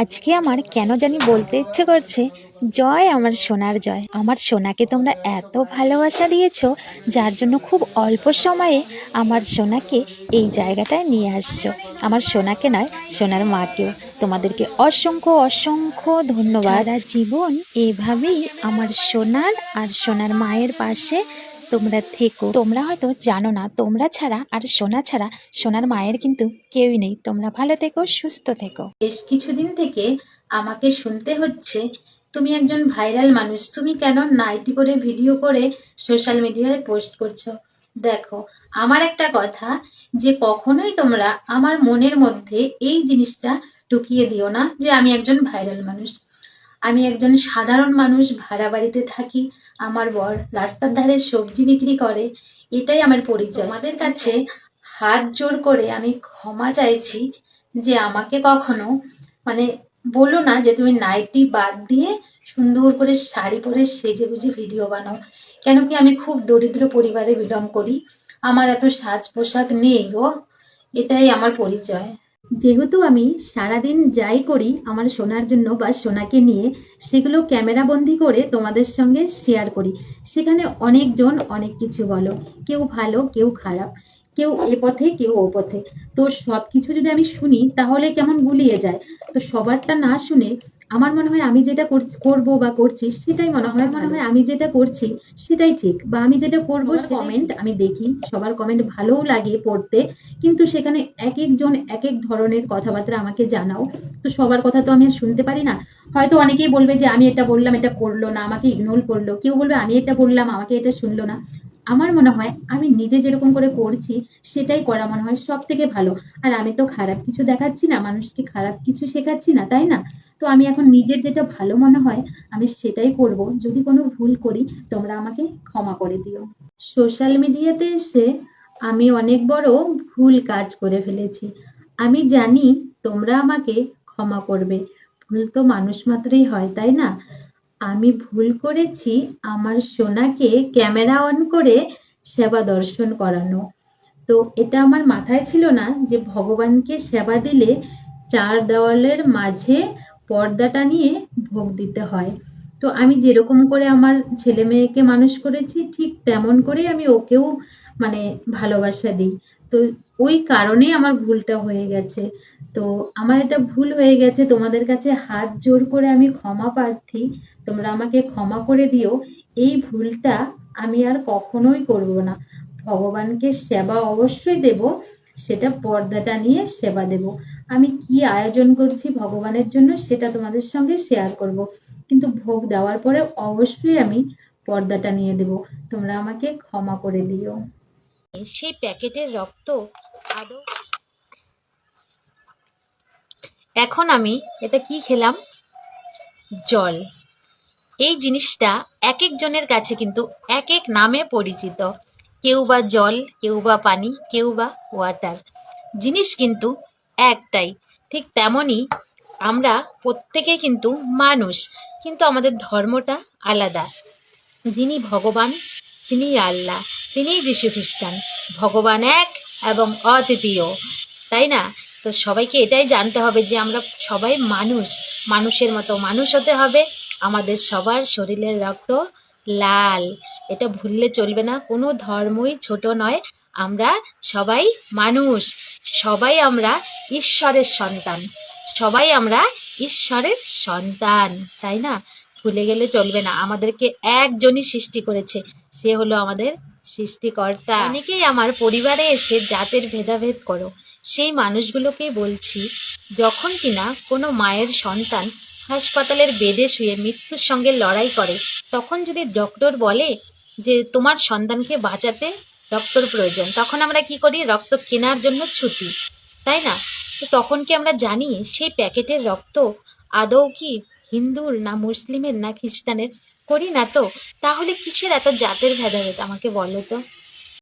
আজকে আমার কেন জানি বলতে ইচ্ছে করছে, জয় আমার সোনার জয়। আমার সোনাকে তোমরা এত ভালোবাসা দিয়েছো, যার জন্য খুব অল্প সময়ে আমার সোনাকে এই জায়গাটায় নিয়ে আসছো। আমার সোনাকে নয়, সোনার মাকেও তোমাদেরকে অসংখ্য অসংখ্য ধন্যবাদ। সারা জীবন এভাবেই আমার সোনার আর সোনার মায়ের পাশে তোমরা থেকো। তোমরা হয়তো জানো না, তোমরা ছাড়া আর সোনা ছাড়া সোনার মায়ের কিন্তু কেউই নেই। তোমরা ভালো থেকো, সুস্থ থেকো। বেশ কিছুদিন থেকে আমাকে শুনতে হচ্ছে, তুমি একজন ভাইরাল মানুষ, তুমি কেন নাইটি পরে ভিডিও করে সোশ্যাল মিডিয়ায় পোস্ট করছো। দেখো, আমার একটা কথা, যে কখনোই তোমরা আমার মনের মধ্যে এই জিনিসটা ঢুকিয়ে দিও না যে আমি একজন ভাইরাল মানুষ। আমি একজন সাধারণ মানুষ, ভাড়া বাড়িতে থাকি, আমার বর রাস্তার ধারে সবজি বিক্রি করে, এটাই আমার পরিচয়। আমাদের কাছে হাত জোর করে আমি ক্ষমা চাইছি যে আমাকে কখনো মানে বলো না যে তুমি নাইটি বাদ দিয়ে সুন্দর করে শাড়ি পরে সেজে গুজে ভিডিও বানাও। কেন কি আমি খুব দরিদ্র পরিবারে বিলং করি, আমার এত সাজ পোশাক নেই গো, এটাই আমার পরিচয়। যেহেতু আমি সারাদিন যাই করি আমার সোনার জন্য বা সোনাকে নিয়ে, সেগুলো ক্যামেরা বন্দি করে তোমাদের সঙ্গে শেয়ার করি। সেখানে অনেকজন অনেক কিছু বলো, কেউ ভালো কেউ খারাপ, কেউ এ পথে কেউ ও পথে। তো সব কিছু যদি আমি শুনি তাহলে কেমন গুলিয়ে যায়। তো সবারটা না শুনে আমার মনে হয় আমি যেটা করবো বা করছি সেটাই মনে হয় আমি যেটা করছি সেটাই ঠিক, বা আমি যেটা করবো। কমেন্ট আমি দেখি, সবার কমেন্ট ভালোও লাগে পড়তে, কিন্তু সেখানে এক একজন এক এক ধরনের কথাবার্তা আমাকে জানাও। তো সবার কথা তো আমি আর শুনতে পারি না। হয়তো অনেকেই বলবে যে আমি এটা বললাম এটা করলো না, আমাকে ইগনোর করলো, কেউ বলবে আমি এটা বললাম আমাকে এটা শুনলো না। আমার মনে হয় আমি নিজে যেরকম করে করছি সেটাই করা মনে হয় সব থেকে ভালো। আর আমি তো খারাপ কিছু দেখাচ্ছি না, মানুষকে খারাপ কিছু শেখাচ্ছি না, তাই না? তো আমি এখন নিজের যেটা ভালো মনে হয় আমি সেটাই করব। যদি কোনো ভুল করি তোমরা আমাকে ক্ষমা করে দিও। সোশ্যাল মিডিয়াতে এসে আমি অনেক বড় ভুল কাজ করে ফেলেছি। আমি জানি তোমরা আমাকে ক্ষমা করবে। ভুল তো মানুষ মাত্রই হয়, তাই না? আমি ভুল করেছি আমার সোনাকে ক্যামেরা অন করে সেবা দর্শন করানো। তো এটা আমার মাথায় ছিল না যে ভগবানকে সেবা দিলে চার দেওয়ালের মাঝে পর্দাটা নিয়ে ভোগ দিতে হয়। তো আমি যেরকম করে আমার ছেলে মেয়েকে মানুষ করেছি ঠিক তেমন করেই আমি ওকেও মানে ভালোবাসা দিই। তো ওই কারণেই আমার ভুলটা হয়ে গেছে। তো আমার এটা ভুল হয়ে গেছে, তোমাদের কাছে হাত জোর করে আমি ক্ষমা প্রার্থী। তোমরা আমাকে ক্ষমা করে দিও। এই ভুলটা আমি আর কখনোই করব না। ভগবানকে সেবা অবশ্যই দেব, সেটা পর্দাটা নিয়ে সেবা দেব। আমি কি আয়োজন করছি ভগবানের জন্য সেটা তোমাদের সঙ্গে শেয়ার করব, কিন্তু ভোগ দেওয়ার পরে অবশ্যই আমি পর্দাটা নিয়ে দেব। তোমরা আমাকে ক্ষমা করে দিও। সেই প্যাকেটের রক্ত আদৌ এখন আমি এটা কি খেলাম? জল। এই জিনিসটা এক একজনের কাছে কিন্তু এক এক নামে পরিচিত। কেউ বা জল, কেউ বা পানি, কেউ বা ওয়াটার। জিনিস কিন্তু একটাই। ঠিক তেমনই আমরা প্রত্যেকে কিন্তু মানুষ, কিন্তু আমাদের ধর্মটা আলাদা। যিনি ভগবান তিনিই আল্লাহ, তিনিই যীশু খ্রিস্টান। ভগবান এক এবং অদ্বিতীয়, তাই না? তো সবাইকে এটাই জানতে হবে যে আমরা সবাই মানুষ, মানুষের মতো মানুষ হতে হবে। আমাদের সবার শরীরের রক্ত লাল, এটা ভুললে চলবে না। কোনো ধর্মই ছোট নয়, আমরা সবাই মানুষ, সবাই আমরা ঈশ্বরের সন্তান, সবাই আমরা ঈশ্বরের সন্তান, তাই না? ভুলে গেলে চলবে না। আমাদেরকে একজনই সৃষ্টি করেছে, সে হলো আমাদের সৃষ্টিকর্তা। অনেকেই আমার পরিবারে এসে জাতের ভেদাভেদ করো, সেই মানুষগুলোকেই বলছি, যখন কিনা কোনো মায়ের সন্তান হাসপাতালের বেডে শুয়ে মৃত্যুর সঙ্গে লড়াই করে, তখন যদি ডক্টর বলে যে তোমার সন্তানকে বাঁচাতে রক্তর প্রয়োজন, তখন আমরা কি করি? রক্ত কেনার জন্য ছুটি, তাই না? তো তখন কি আমরা জানি সেই প্যাকেটের রক্ত আদৌ কি হিন্দুর না মুসলিমের না খ্রিস্টানের? করি না তো। তাহলে কিসের এত জাতের ভেদাভেদ আমাকে বলো তো।